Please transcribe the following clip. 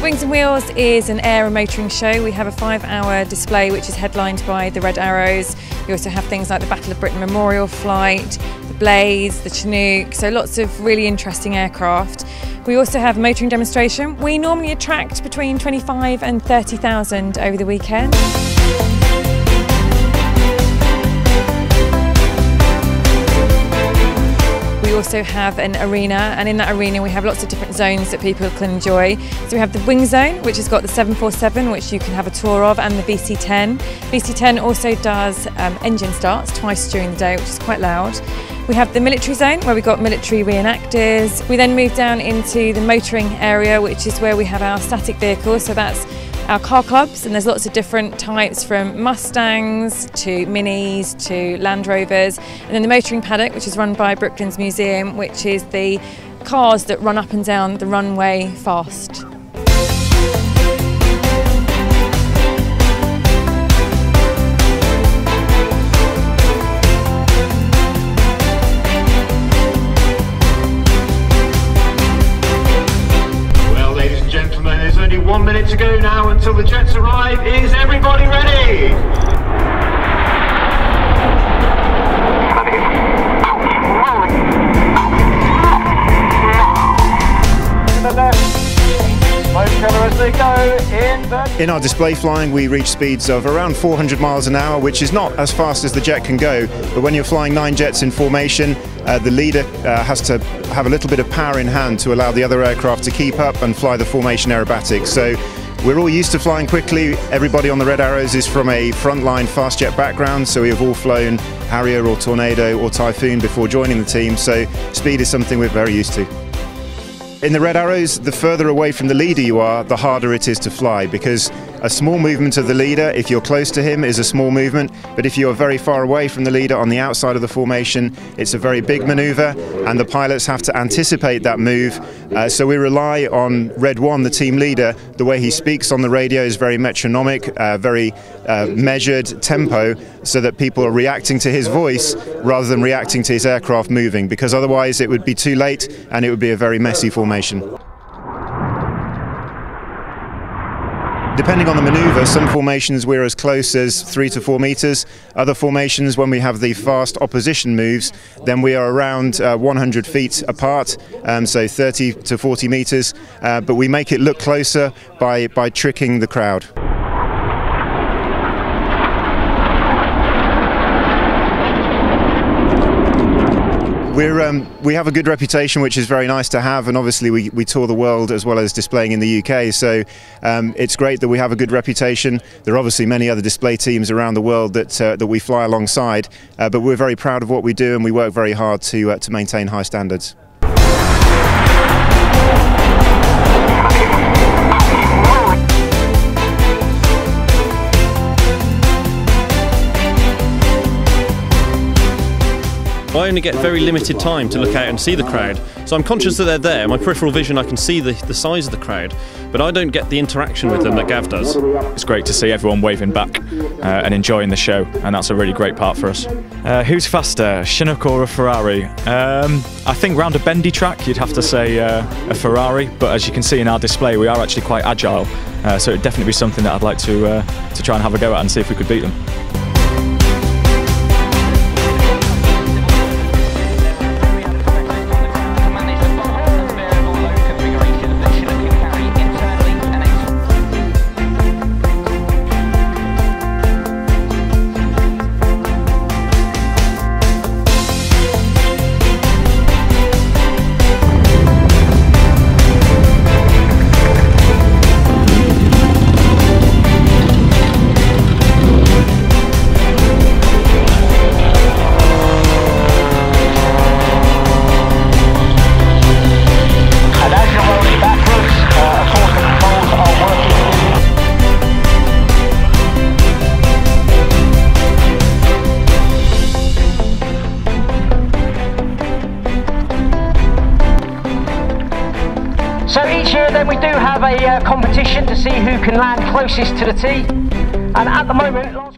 Wings and Wheels is an air and motoring show. We have a 5-hour display which is headlined by the Red Arrows. We also have things like the Battle of Britain Memorial Flight, the Blaze, the Chinook, so lots of really interesting aircraft. We also have a motoring demonstration. We normally attract between 25 and 30,000 over the weekend. We also have an arena, and in that arena we have lots of different zones that people can enjoy. So we have the Wing Zone, which has got the 747, which you can have a tour of, and the VC-10. VC-10 also does engine starts twice during the day, which is quite loud. We have the military zone, where we've got military reenactors. We then move down into the motoring area, which is where we have our static vehicles, so that's our car clubs, and there's lots of different types from Mustangs to Minis to Land Rovers. And then the motoring paddock, which is run by Brooklands Museum, which is the cars that run up and down the runway fast. There's only 1 minute to go now until the jets arrive. Is everybody ready? To the left. Smoke cover as they go. In our display flying, we reach speeds of around 400 miles an hour, which is not as fast as the jet can go. But when you're flying 9 jets in formation, the leader has to have a little bit of power in hand to allow the other aircraft to keep up and fly the formation aerobatics. So we're all used to flying quickly. Everybody on the Red Arrows is from a frontline fast jet background, so we have all flown Harrier or Tornado or Typhoon before joining the team, so speed is something we're very used to. In the Red Arrows, the further away from the leader you are, the harder it is to fly, because a small movement of the leader, if you're close to him, is a small movement, but if you're very far away from the leader on the outside of the formation, it's a very big maneuver, and the pilots have to anticipate that move. So we rely on Red One, the team leader. The way he speaks on the radio is very metronomic, very measured tempo, so that people are reacting to his voice rather than reacting to his aircraft moving, because otherwise it would be too late and it would be a very messy formation. Depending on the manoeuvre, some formations we're as close as 3 to 4 meters. Other formations, when we have the fast opposition moves, then we are around 100 feet apart, so 30 to 40 meters. But we make it look closer by tricking the crowd. We have a good reputation, which is very nice to have, and obviously we tour the world as well as displaying in the UK, so it's great that we have a good reputation. There are obviously many other display teams around the world that we fly alongside, but we're very proud of what we do, and we work very hard to maintain high standards. I only get very limited time to look out and see the crowd, so I'm conscious that they're there. My peripheral vision, I can see the size of the crowd, but I don't get the interaction with them that Gav does. It's great to see everyone waving back and enjoying the show, and that's a really great part for us. Who's faster, a Chinook or a Ferrari? I think round a bendy track you'd have to say a Ferrari, but as you can see in our display we are actually quite agile, so it'd definitely be something that I'd like to try and have a go at and see if we could beat them. So each year then we do have a competition to see who can land closest to the tee, and at the moment